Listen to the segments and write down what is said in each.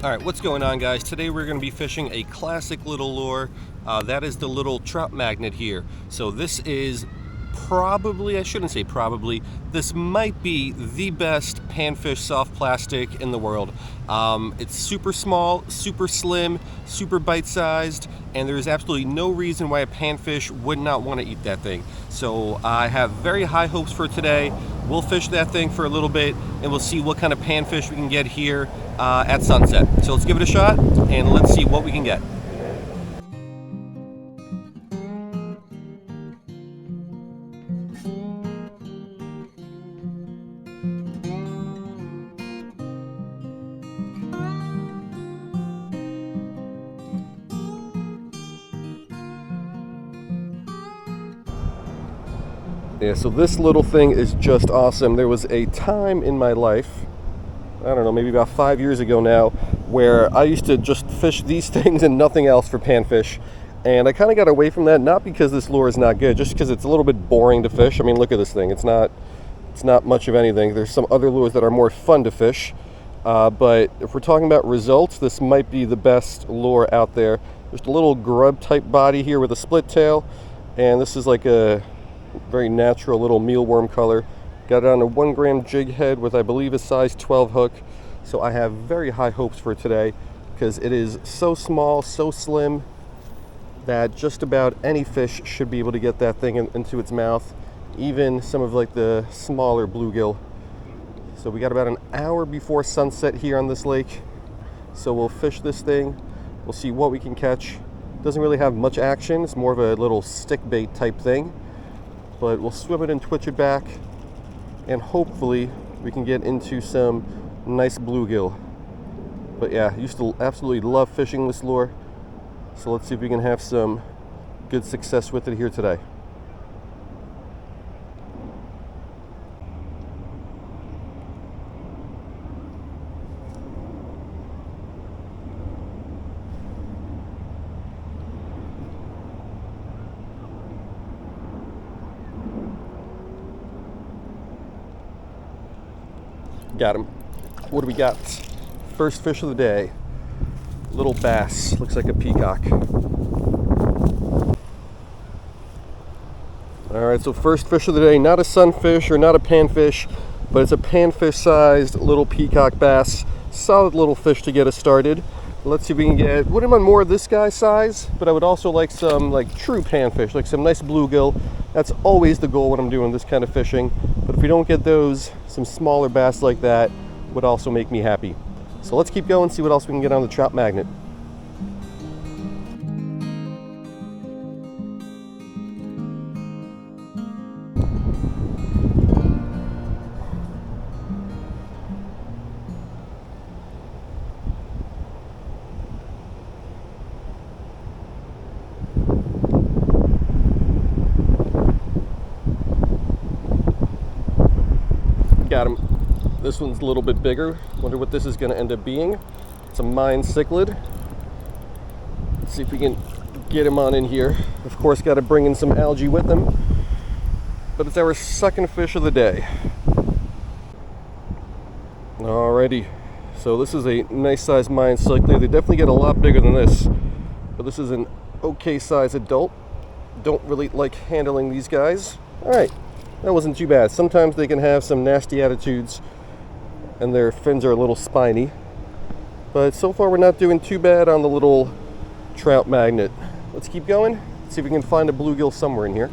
All right, what's going on, guys? Today we're going to be fishing a classic little lure. That is the little trout magnet here. So this is probably, I shouldn't say probably, this might be the best panfish soft plastic in the world. It's super small, super slim, super bite-sized, and there's absolutely no reason why a panfish would not want to eat that thing. So I have very high hopes for today. We'll fish that thing for a little bit, and we'll see what kind of panfish we can get here at sunset. So let's give it a shot, and let's see what we can get. Yeah, so this little thing is just awesome. There was a time in my life, I don't know, maybe about 5 years ago now, where I used to just fish these things and nothing else for panfish. And I kind of got away from that, not because this lure is not good, just because it's a little bit boring to fish. I mean, look at this thing. It's not much of anything. There's some other lures that are more fun to fish. But if we're talking about results, this might be the best lure out there. Just a little grub type body here with a split tail. And this is like a very natural little mealworm color. Got it on a 1 gram jig head with, I believe, a size 12 hook. So I have very high hopes for today because it is so small, so slim that just about any fish should be able to get that thing into its mouth, even some of like the smaller bluegill. So we got about an hour before sunset here on this lake. So we'll fish this thing. We'll see what we can catch. Doesn't really have much action. It's more of a little stick bait type thing. But we'll swim it and twitch it back, and hopefully we can get into some nice bluegill. But yeah, I used to absolutely love fishing this lure, so let's see if we can have some good success with it here today. Got him. What do we got? First fish of the day. Little bass. Looks like a peacock. Alright, so first fish of the day. Not a sunfish or not a panfish, but it's a panfish-sized little peacock bass. Solid little fish to get us started. Let's see if we can get, wouldn't mind more of this guy's size, but I would also like some like true panfish, like some nice bluegill. That's always the goal when I'm doing this kind of fishing. But if we don't get those, some smaller bass like that would also make me happy. So let's keep going, see what else we can get on the trout magnet. Got him. This one's a little bit bigger. Wonder what this is going to end up being. It's a mine cichlid. Let's see if we can get him on in here. Of course, got to bring in some algae with him. But it's our second fish of the day. Alrighty. So this is a nice sized mine cichlid. They definitely get a lot bigger than this. But this is an okay size adult. Don't really like handling these guys. Alright. That wasn't too bad. Sometimes they can have some nasty attitudes and their fins are a little spiny. But so far we're not doing too bad on the little trout magnet. Let's keep going. See if we can find a bluegill somewhere in here.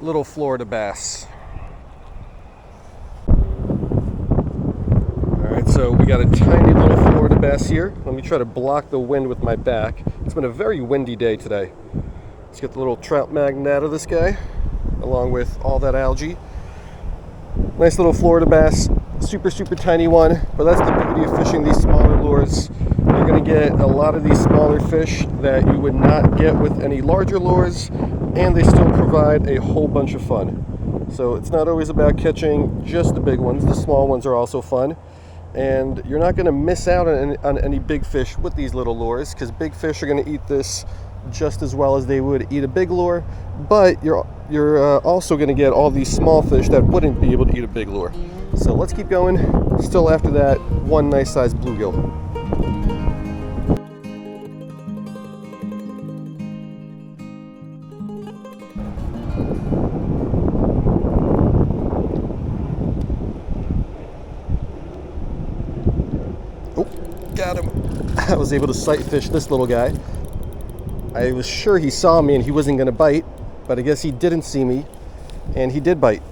Little Florida bass. Alright, so we got a tiny little Florida bass here. Let me try to block the wind with my back. It's been a very windy day today. Let's get the little trout magnet out of this guy, along with all that algae. Nice little Florida bass, super tiny one, but that's the beauty of fishing these smaller lures. You're going to get a lot of these smaller fish that you would not get with any larger lures, and they still provide a whole bunch of fun. So it's not always about catching just the big ones. The small ones are also fun, and you're not going to miss out on any big fish with these little lures, because big fish are going to eat this just as well as they would eat a big lure, but you're also going to get all these small fish that wouldn't be able to eat a big lure. So let's keep going. Still after that one nice sized bluegill. Oh, got him. I was able to sight fish this little guy. I was sure he saw me and he wasn't going to bite, but I guess he didn't see me, and he did bite.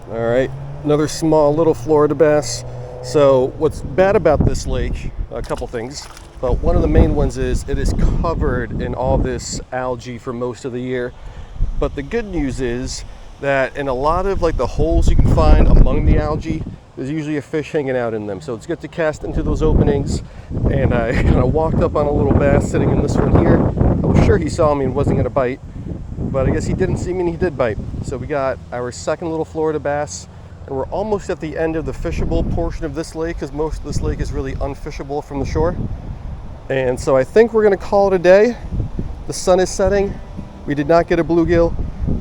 All right, another small little Florida bass. So what's bad about this lake, a couple things, but one of the main ones is it is covered in all this algae for most of the year. But the good news is that in a lot of like the holes you can find among the algae, there's usually a fish hanging out in them. So it's good to cast into those openings. And I kind of walked up on a little bass sitting in this one here. I was sure he saw me and wasn't going to bite, but I guess he didn't see me and he did bite. So we got our second little Florida bass, and we're almost at the end of the fishable portion of this lake, because most of this lake is really unfishable from the shore. And so I think we're going to call it a day. The sun is setting. We did not get a bluegill,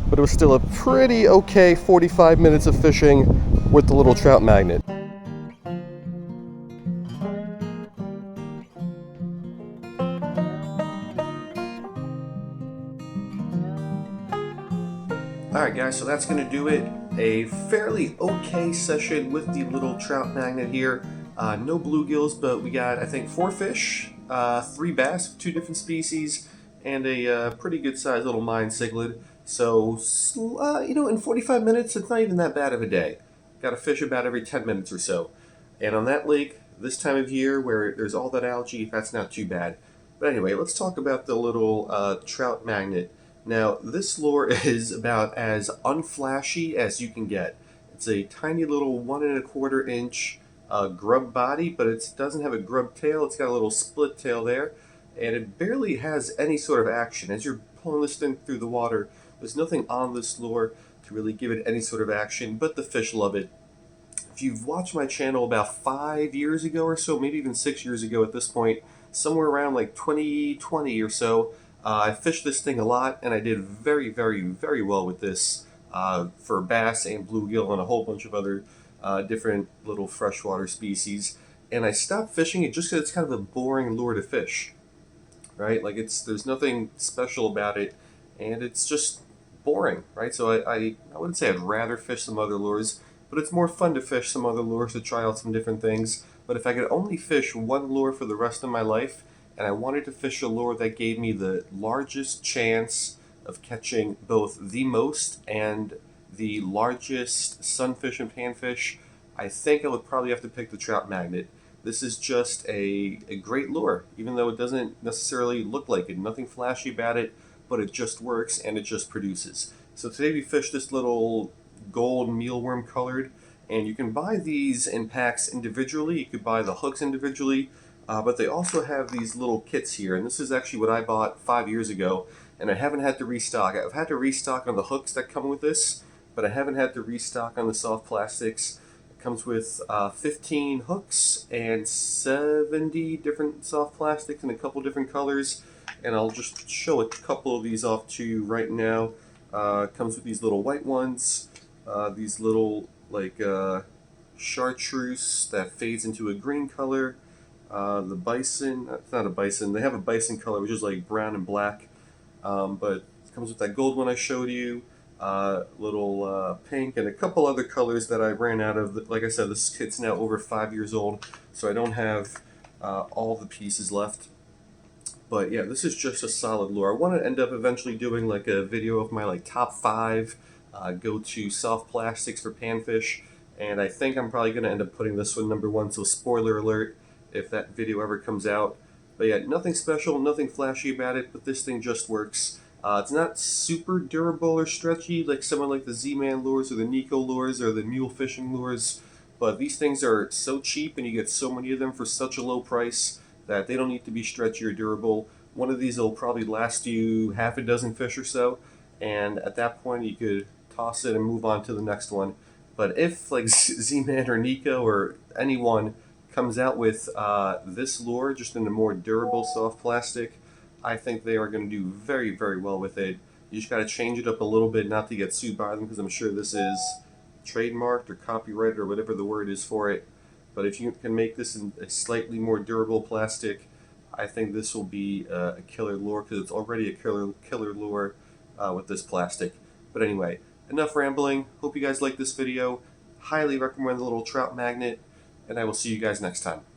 but it was still a pretty okay 45 minutes of fishing with the little trout magnet. Alright guys, so that's going to do it. A fairly okay session with the little trout magnet here. No bluegills, but we got, I think, 4 fish, 3 bass, 2 different species, and a pretty good sized little mine cichlid. So, in 45 minutes, it's not even that bad of a day. Got to fish about every 10 minutes or so. And on that lake, this time of year where there's all that algae, that's not too bad. But anyway, let's talk about the little trout magnet. Now, this lure is about as unflashy as you can get. It's a tiny little 1 1/4 inch grub body, but it doesn't have a grub tail. It's got a little split tail there, and it barely has any sort of action. As you're pulling this thing through the water, there's nothing on this lure to really give it any sort of action, but the fish love it. If you've watched my channel about 5 years ago or so, maybe even 6 years ago at this point, somewhere around like 2020 or so, I fished this thing a lot, and I did very well with this for bass and bluegill and a whole bunch of other different little freshwater species. And I stopped fishing it just because it's kind of a boring lure to fish, right? Like there's nothing special about it, and it's just boring, right? So I wouldn't say I'd rather fish some other lures, but it's more fun to fish some other lures, to try out some different things. But if I could only fish one lure for the rest of my life, and I wanted to fish a lure that gave me the largest chance of catching both the most and the largest sunfish and panfish, I think I would probably have to pick the trout magnet. This is just a great lure, even though it doesn't necessarily look like it. Nothing flashy about it, but it just works and it just produces. So today we fished this little gold mealworm colored, and you can buy these in packs individually. You could buy the hooks individually, but they also have these little kits here, and this is actually what I bought 5 years ago, and I haven't had to restock. I've had to restock on the hooks that come with this, but I haven't had to restock on the soft plastics. It comes with 15 hooks and 70 different soft plastics in a couple different colors, and I'll just show a couple of these off to you right now. It comes with these little white ones, these little like chartreuse that fades into a green color. The bison, it's not a bison, they have a bison color which is like brown and black, but it comes with that gold one I showed you, little pink, and a couple other colors that I ran out of. Like I said, this kit's now over 5 years old, so I don't have all the pieces left. But yeah, this is just a solid lure. I want to end up eventually doing like a video of my like top 5 go-to soft plastics for panfish, and I think I'm probably going to end up putting this one number 1, so spoiler alert, if that video ever comes out. But yeah, nothing special, nothing flashy about it, but this thing just works. It's not super durable or stretchy like someone like the Z-Man lures or the Nico lures or the mule fishing lures, but these things are so cheap and you get so many of them for such a low price that they don't need to be stretchy or durable. One of these will probably last you half a dozen fish or so, and at that point you could toss it and move on to the next one. But if like Z-Man or Nico or anyone comes out with this lure just in a more durable soft plastic, I think they are going to do very, very well with it. You just got to change it up a little bit not to get sued by them, because I'm sure this is trademarked or copyrighted or whatever the word is for it. But if you can make this in a slightly more durable plastic, I think this will be a killer lure, because it's already a killer lure with this plastic. But anyway, enough rambling. Hope you guys like this video. Highly recommend the little trout magnet, and I will see you guys next time.